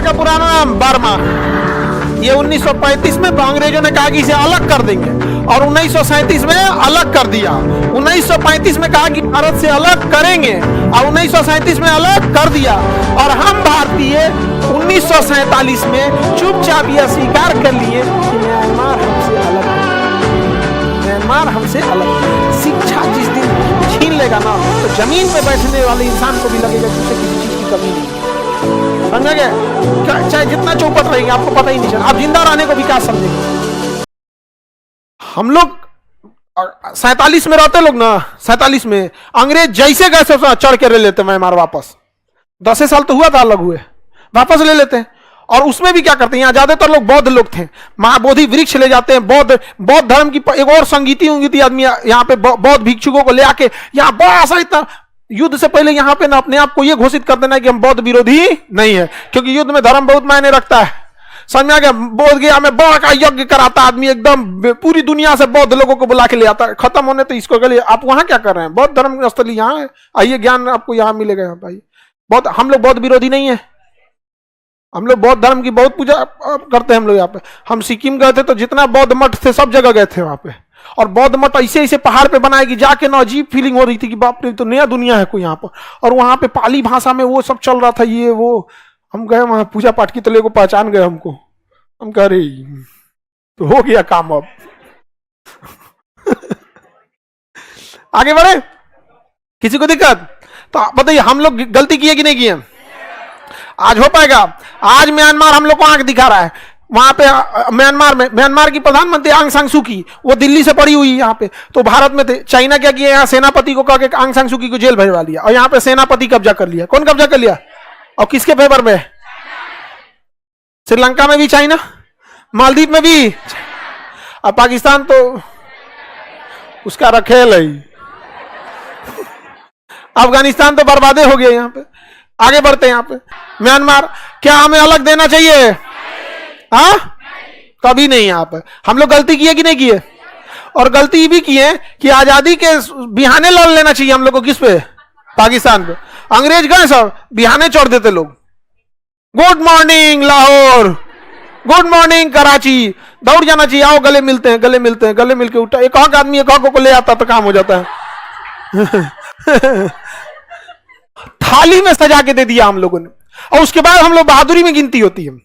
का पुराना नाम बर्मा। ये 1935 में अंग्रेजों ने कहा कि इसे अलग कर देंगे और 1937 में अलग कर दिया। 1935 में कहा कि भारत से अलग करेंगे और 1937 में अलग कर दिया। और हम भारतीय 1947 में चुपचाप यह स्वीकार कर लिए कि म्यांमार हमसे अलग, म्यांमार हमसे अलग। शिक्षा जिस दिन छीन लेगा ना तो जमीन पे बैठने वाले इंसान को भी लगेगा कि उसे किसी चीज की कमी नहीं। समझ गए? चाहे जितना चौपट रहेंगे आपको पता ही नहीं चला, आप जिंदा रहने को भी क्या समझेंगे। हम लोग 47 में रहते लोग ना, 47 में अंग्रेज जैसे गए चढ़ के ले लेते म्यांमार वापस। 10 साल तो हुआ था अलग हुए, वापस ले लेते हैं। और उसमें भी क्या करते हैं, यहाँ ज्यादातर लोग बौद्ध लोग थे, महाबोधि वृक्ष ले जाते हैं। बौद्ध धर्म की एक और संगीती आदमी यहाँ पे बौद्ध भिक्षुकों को ले आके यहाँ बड़ा सा इतना युद्ध से पहले यहाँ पे ना अपने आप को ये घोषित कर देना कि हम बौद्ध विरोधी नहीं है, क्योंकि युद्ध में धर्म बहुत मायने रखता है। समझ में आ गया? बोध गया में बड़ा का यज्ञ कराता आदमी, एकदम पूरी दुनिया से बौद्ध लोगों को बुला के ले आता है। खत्म होने तो इसको के लिए आप वहां क्या कर रहे हैं? बौद्ध धर्म स्थली यहाँ है, आइए ज्ञान आपको यहाँ मिलेगा। यहाँ भाई बहुत, हम लोग बौद्ध विरोधी नहीं है, हम लोग बौद्ध धर्म की बहुत पूजा करते हैं। हम लोग यहाँ पे, हम सिक्किम गए थे तो जितना बौद्ध मठ थे सब जगह गए थे वहां पे। और बौद्ध मठ ऐसे ऐसे पहाड़ पे बनाए कि जाके ना अजीब फीलिंग हो रही थी कि बाप रे तो नया दुनिया है कोई यहाँ पर। और वहां पे पाली भाषा में वो सब चल रहा था, ये वो। हम गए वहां पूजा पाठ की तो लोगों पहचान गए हमको, हम कह रहे तो हो गया काम अब। आगे बढ़े, किसी को दिक्कत? तो बताइए हम लोग गलती किए कि नहीं किए? आज हो पाएगा? आज म्यांमार हम लोग को आंख दिखा रहा है। वहां पे म्यांमार में, म्यांमार की प्रधानमंत्री आंग सांग सू की, वो दिल्ली से पड़ी हुई यहाँ पे, तो भारत में थे। चाइना क्या किया, यहाँ सेनापति को कह के आंग सांग सू की को जेल भेजवा लिया और यहाँ पे सेनापति कब्जा कर लिया। कौन कब्जा कर लिया और किसके फेवर में? श्रीलंका में भी चाइना, मालदीव में भी, और पाकिस्तान तो उसका रखेल है। अफगानिस्तान तो बर्बादे हो गए। यहाँ पे आगे बढ़ते हैं। यहाँ पे म्यांमार, क्या हमें अलग देना चाहिए? हाँ, कभी नहीं। यहाँ पे हम लोग गलती किए कि नहीं किए? और गलती भी किए कि आजादी के बिहाने लड़ लेना चाहिए हम लोग को। किस पे? पाकिस्तान पे। अंग्रेज गए सब बिहाने छोड़ देते लोग। Good morning Lahore, good morning Karachi, दौड़ जाना चाहिए, आओ गले मिलते हैं, गले मिलते हैं। गले मिलके उठा एक हक आदमी एक हक को ले आता तो काम हो जाता है। थाली में सजा के दे दिया हम लोगों ने, और उसके बाद हम लोग बहादुरी में गिनती होती है।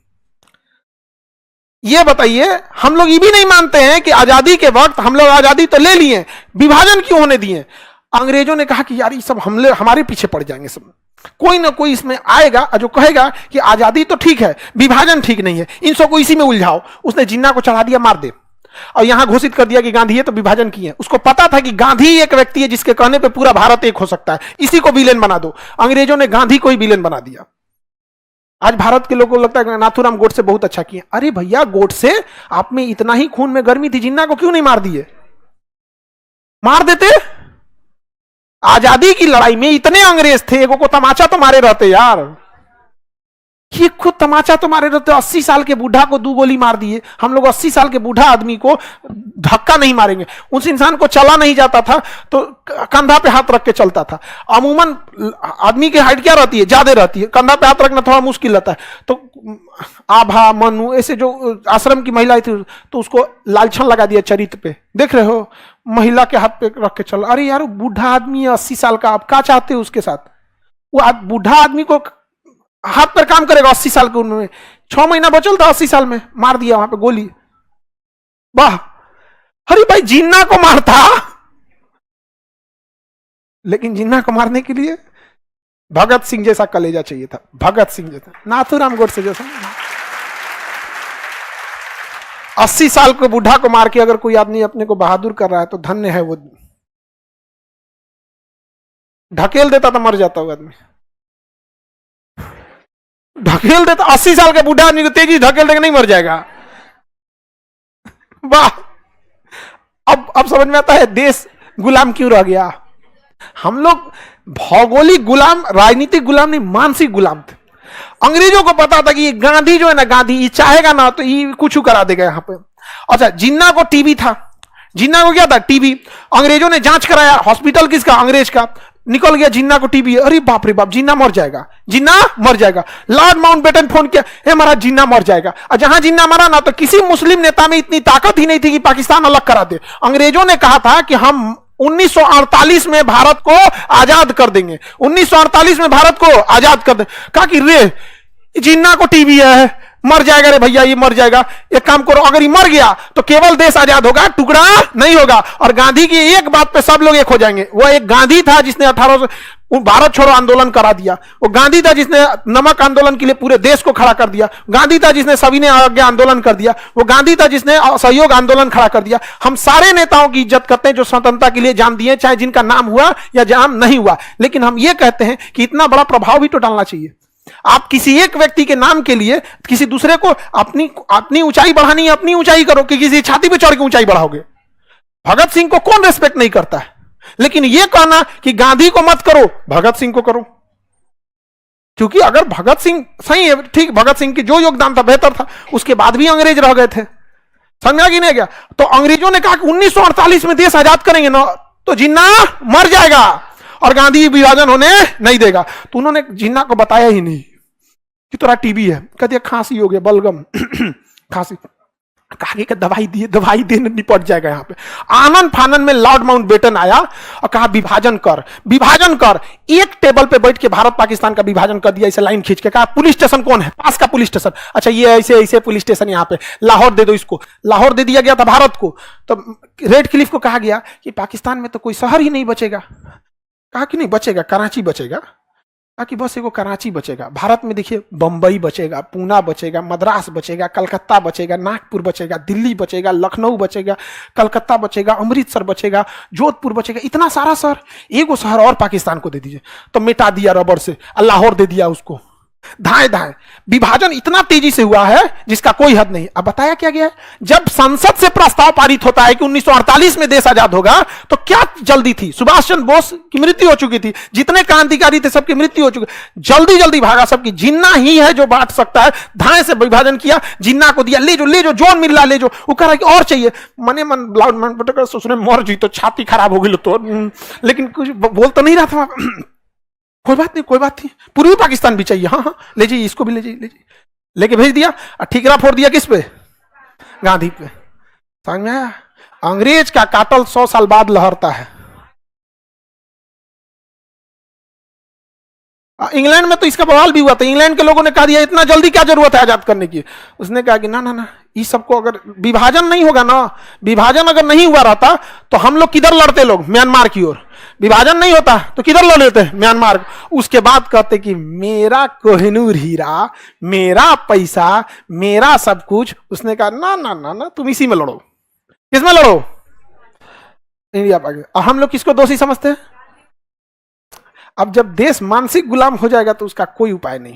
ये बताइए, हम लोग ये भी नहीं मानते हैं कि आजादी के वक्त हम लोग आजादी तो ले लिए, विभाजन क्यों होने दिए? अंग्रेजों ने कहा कि यार ये सब हमले हमारे पीछे पड़ जाएंगे सब, कोई ना कोई इसमें आएगा जो कहेगा कि आजादी तो ठीक है, विभाजन ठीक नहीं है, इन सबको इसी में उलझाओ। उसने जिन्ना को चढ़ा दिया, मार दे, और यहां घोषित कर दिया कि गांधी है तो विभाजन किए। उसको पता था कि गांधी एक व्यक्ति है जिसके कहने पे पूरा भारत एक हो सकता है, इसी को विलेन बना दो। अंग्रेजों ने गांधी को ही विलेन बना दिया। आज भारत के लोगों को लगता है कि नाथूराम गोडसे बहुत अच्छा किया। अरे भैया, गोडसे आप में इतना ही खून में गर्मी थी, जिन्ना को क्यों नहीं मार दिए? मार देते। आजादी की लड़ाई में इतने अंग्रेज थे, एगो को तमाचा तो मारे रहते यार। ये खुद तमाचा तो मारे रहते। 80 साल के बूढ़ा को 2 गोली मार दिए। हम लोग 80 साल के बूढ़ा आदमी को धक्का नहीं मारेंगे। उस इंसान को चला नहीं जाता था तो कंधा पे हाथ रख के चलता था। अमूमन आदमी की हाइट क्या रहती है? ज्यादा रहती है, कंधा पे हाथ रखना थोड़ा मुश्किल रहता है। तो आभा, मनु, ऐसे जो आश्रम की महिला थी तो उसको लालछन लगा दिया चरित्र पे। देख रहे हो, महिला के हाथ पे रख के चल। अरे यार, बूढ़ा आदमी है 80 साल का, आप क्या चाहते हो उसके साथ? वो बूढ़ा आदमी को हाथ पर काम करेगा 80 साल की उम्र में? 6 महीना बचल था 80 साल में, मार दिया वहां पे गोली। वाह! अरे भाई, जिन्ना को मारता, लेकिन जिन्ना को मारने के लिए भगत सिंह जैसा कलेजा चाहिए था, भगत सिंह जैसा, नाथूराम गोडसे जैसा। 80 साल को बूढ़ा को मार के अगर कोई आदमी अपने को बहादुर कर रहा है तो धन्य है वो। ढकेल देता तो मर जाता वो आदमी, ढकेल देता। 80 साल के बूढ़ा आदमी को तेजी ढकेल देगा, नहीं मर जाएगा। वाह! अब समझ में आता है देश गुलाम क्यों रह गया। हम लोग भौगोलिक गुलाम, राजनीतिक गुलाम नहीं, मानसिक गुलाम थे। अंग्रेजों को पता था कि ये गांधी जो है ना, गांधी ये चाहेगा ना तो ये कुछ करा देगा यहां पे। अच्छा, जिन्ना को टीबी था। जिन्ना को क्या था? टीबी। अंग्रेजों ने जांच कराया, हॉस्पिटल किसका? अंग्रेज का। निकल गया जिन्ना को टीबी है, अरे बाप रे बाप जिन्ना मर जाएगा, जिन्ना मर जाएगा। लॉर्ड माउंटबेटन फोन किया, हे महाराज जिन्ना मर जाएगा। और जहां जिन्ना मरा ना तो किसी मुस्लिम नेता में इतनी ताकत ही नहीं थी कि पाकिस्तान अलग करा दे। अंग्रेजों ने कहा था कि हम 1948 में भारत को आजाद कर देंगे, 1948 में भारत को आजाद कर देंगे। कहा कि रे जिन्ना को टीबी है, मर जाएगा रे भैया, ये मर जाएगा। एक काम करो, अगर ये मर गया तो केवल देश आजाद होगा, टुकड़ा नहीं होगा। और गांधी की एक बात पे सब लोग एक हो जाएंगे। वो एक गांधी था जिसने 1800 भारत छोड़ो आंदोलन करा दिया। वो गांधी था जिसने नमक आंदोलन के लिए पूरे देश को खड़ा कर दिया। गांधी था जिसने सविनय अवज्ञा आंदोलन कर दिया। वो गांधी था जिसने असहयोग आंदोलन खड़ा कर दिया। हम सारे नेताओं की इज्जत करते हैं जो स्वतंत्रता के लिए जान दिए, चाहे जिनका नाम हुआ या जान नहीं हुआ। लेकिन हम ये कहते हैं कि इतना बड़ा प्रभाव भी तो डालना चाहिए। आप किसी एक व्यक्ति के नाम के लिए किसी दूसरे को अपनी ऊंचाई बढ़ानी है, अपनी ऊंचाई करो कि किसी छाती पे चढ़ के ऊंचाई बढ़ाओगे। भगत सिंह को कौन रेस्पेक्ट नहीं करता है, लेकिन यह कहना कि गांधी को मत करो, भगत सिंह को करो। क्योंकि अगर भगत सिंह सही है, ठीक, भगत सिंह की जो योगदान था बेहतर था, उसके बाद भी अंग्रेज रह गए थे, समझा कि नहीं गया। तो अंग्रेजों ने कहा कि 1948 में देश आजाद करेंगे ना तो जिन्ना मर जाएगा और गांधी विभाजन होने नहीं देगा। तो उन्होंने जिन्ना को बताया ही नहीं कि तोरा टीबी है। कहते खांसी हो गया, बलगम खांसी, कहा कि दवाई दिए, दवाई देने निपट जाएगा। यहाँ पे आनंद फानन में लॉर्ड माउंटबेटन आया और कहा विभाजन कर, विभाजन कर। एक टेबल पे बैठ के भारत पाकिस्तान का विभाजन कर दिया, इसे लाइन खींच के। कहा पुलिस स्टेशन कौन है, पास का पुलिस स्टेशन, अच्छा ये ऐसे ऐसे पुलिस स्टेशन यहाँ पे, लाहौर दे दो इसको। लाहौर दे दिया गया था भारत को। तो रेड क्लिफ को कहा गया कि पाकिस्तान में तो कोई शहर ही नहीं बचेगा। कहा कि नहीं बचेगा, कराची बचेगा। कहा कि बस एगो कराची बचेगा। भारत में देखिए बंबई बचेगा, पूना बचेगा, मद्रास बचेगा, कलकत्ता बचेगा, नागपुर बचेगा, दिल्ली बचेगा, लखनऊ बचेगा, कलकत्ता बचेगा, अमृतसर बचेगा, जोधपुर बचेगा। इतना सारा शहर, एगो शहर और पाकिस्तान को दे दीजिए। तो मिटा दिया रबर से, लाहौर दे दिया उसको। धाए धाए विभाजन इतना तेजी से हुआ है जिसका कोई हद नहीं। अब बताया क्या गया है, जब संसद से प्रस्ताव पारित होता है कि 1948 में देश आजाद होगा, तो क्या जल्दी थी। सुभाष चंद्र बोस की मृत्यु हो चुकी थी, जितने क्रांतिकारी थे सबकी मृत्यु हो चुकी, जल्दी जल्दी भागा सबकी। जिन्ना ही है जो बांट सकता है, धाए से विभाजन किया, जिन्ना को दिया, ले जो जोन मिल रहा ले जो। वो कह रहा कि और चाहिए, मने मन लाउड मन सोचने मर जी तो छाती खराब हो गई तो, लेकिन कुछ बोल तो नहीं रहा था। कोई बात नहीं, कोई बात नहीं, पूर्वी पाकिस्तान भी चाहिए, हाँ हाँ ले जाइए, इसको भी ले जाइए, लेके भेज दिया। ठीकरा फोड़ दिया किस पे, गांधी पे। समझ में आया, अंग्रेज का काटल 100 साल बाद लहरता है। इंग्लैंड में तो इसका बवाल भी हुआ था। इंग्लैंड के लोगों ने कहा दिया इतना जल्दी क्या जरूरत है आजाद करने की। उसने कहा कि ना ना ना, इस सबको अगर विभाजन नहीं होगा ना, विभाजन अगर नहीं हुआ रहता तो हम लोग किधर लड़ते, लोग म्यांमार की ओर। विभाजन नहीं होता तो किधर लड़ लेते, म्यांमार। उसके बाद कहते कि मेरा कोहिनूर हीरा, मेरा पैसा, मेरा सब कुछ। उसने कहा ना ना ना ना, तुम इसी में लड़ो। किसमें लड़ो, इंडिया पाकिस्तान। हम लोग किसको दोषी समझते हैं। अब जब देश मानसिक गुलाम हो जाएगा तो उसका कोई उपाय नहीं,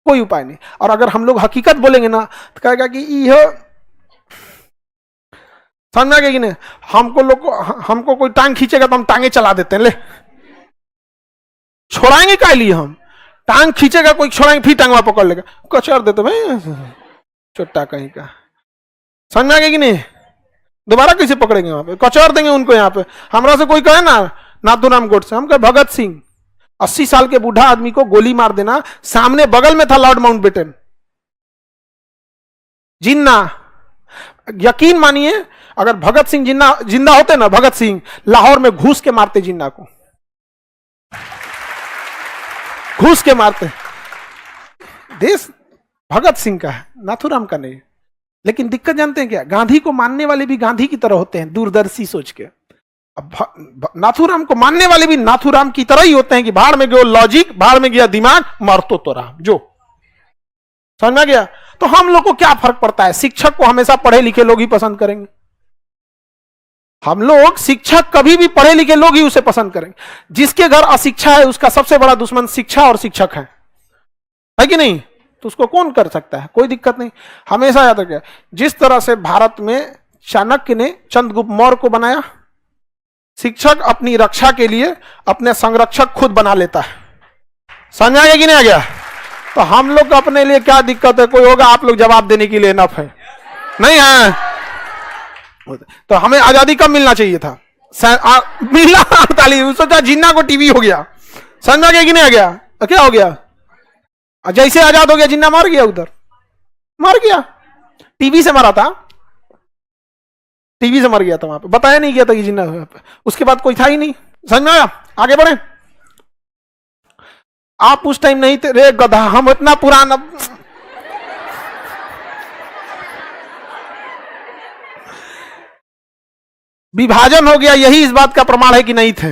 कोई उपाय नहीं। और अगर हम लोग हकीकत बोलेंगे ना तो कहेगा कि यह समझा गया कि नहीं, हमको कोई टांग खींचेगा तो हम टांगे चला देते हैं। ले छोड़ाएंगे क्या लिए, हम टांग खींचेगा कोई, छोड़ाएंगे फिर टांगवा पकड़ लेगा, कचर देते भाई छोटा कहीं का। समझा गया कि नहीं, दोबारा कैसे पकड़ेंगे, वहां पे कचर देंगे उनको। यहाँ पे हमरा से कोई कहे ना नाथूराम गोडसे, हम कहे भगत सिंह 80 साल के बूढ़ा आदमी को गोली मार देना, सामने बगल में था लॉर्ड माउंटबेटन, जिन्ना। यकीन मानिए अगर भगत सिंह जिंदा होते ना, भगत सिंह लाहौर में घुस के मारते जिन्ना को, घुस के मारते। देश भगत सिंह का है, नाथूराम का नहीं। लेकिन दिक्कत जानते हैं क्या, गांधी को मानने वाले भी गांधी की तरह होते हैं, दूरदर्शी सोच के। अब नाथूराम को मानने वाले भी नाथूराम की तरह ही होते हैं कि भाड़ में गया लॉजिक, भाड़ में गया दिमाग, मरतो तो रहा जो। समझ में गया। तो हम लोग को क्या फर्क पड़ता है, शिक्षक को हमेशा पढ़े लिखे लोग ही पसंद करेंगे। हम लोग शिक्षक कभी भी पढ़े लिखे लोग ही उसे पसंद करेंगे। जिसके घर अशिक्षा है उसका सबसे बड़ा दुश्मन शिक्षा और शिक्षक है कि नहीं। तो उसको कौन कर सकता है, कोई दिक्कत नहीं। हमेशा याद रखिए, जिस तरह से भारत में चाणक्य ने चंद्रगुप्त मौर्य को बनाया, शिक्षक अपनी रक्षा के लिए अपने संरक्षक खुद बना लेता है। समझ आ गया कि नहीं आ गया। तो हम लोग को अपने लिए क्या दिक्कत है, कोई होगा आप लोग जवाब देने के लिए इनफ है, नहीं है। तो हमें आजादी कब मिलना चाहिए था, मिला 48, सोचा जिन्ना को टीवी हो गया, समझ आ गया कि नहीं आ गया? क्या हो गया? जैसे आजाद हो गया जिन्ना मार गया, उधर मर गया, टीवी से मरा था, टीवी से मर गया था वहां पे, बताया नहीं गया था कि जिन्ना हुआ। उसके बाद कोई था ही नहीं। समझ में आया? आगे बढ़े। आप उस टाइम नहीं थे रे गधा, हम इतना पुराना। विभाजन हो गया, यही इस बात का प्रमाण है कि नहीं थे।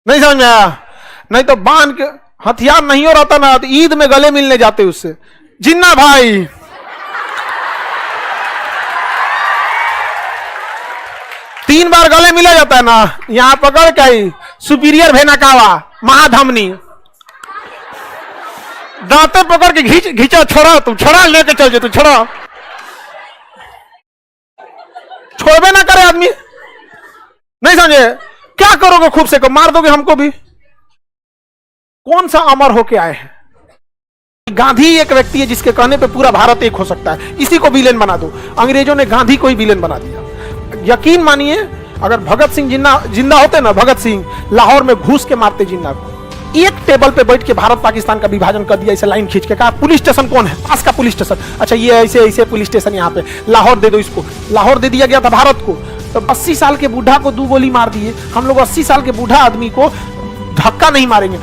नहीं समझ में आया? नहीं तो बांध के हथियार नहीं हो रहता ना, तो ईद में गले मिलने जाते उससे, जिन्ना भाई। तीन बार गले मिला जाता है ना, यहां पकड़ के आई सुपीरियर भेनाकावा महाधमनी, दांते पकड़ के घींचा, छोड़ा तुम, छोड़ा, लेके चल जे तू, छोड़ा, छोड़बे ना करे आदमी। नहीं समझे? क्या करोगे? खूब से को मार दोगे हमको भी। कौन सा अमर होके आए हैं? गांधी एक व्यक्ति है जिसके कहने पे पूरा भारत एक हो सकता है, इसी को विलेन बना दो। अंग्रेजों ने गांधी को ही विलेन बना दिया। यकीन मानिए, अगर भगत सिंह जिंदा होते ना, भगत सिंह लाहौर में घुस के मारते जिन्ना को। एक टेबल पे बैठ के भारत पाकिस्तान का विभाजन कर दिया, इसे लाइन खींच के कहा पुलिस स्टेशन कौन है, पास का पुलिस स्टेशन, अच्छा ये ऐसे ऐसे पुलिस स्टेशन यहाँ पे, लाहौर दे दो इसको। लाहौर दे दिया गया था भारत को। तो 80 साल के बूढ़ा को 2 गोली मार दिए। हम लोग 80 साल के बूढ़ा आदमी को धक्का नहीं मारेंगे।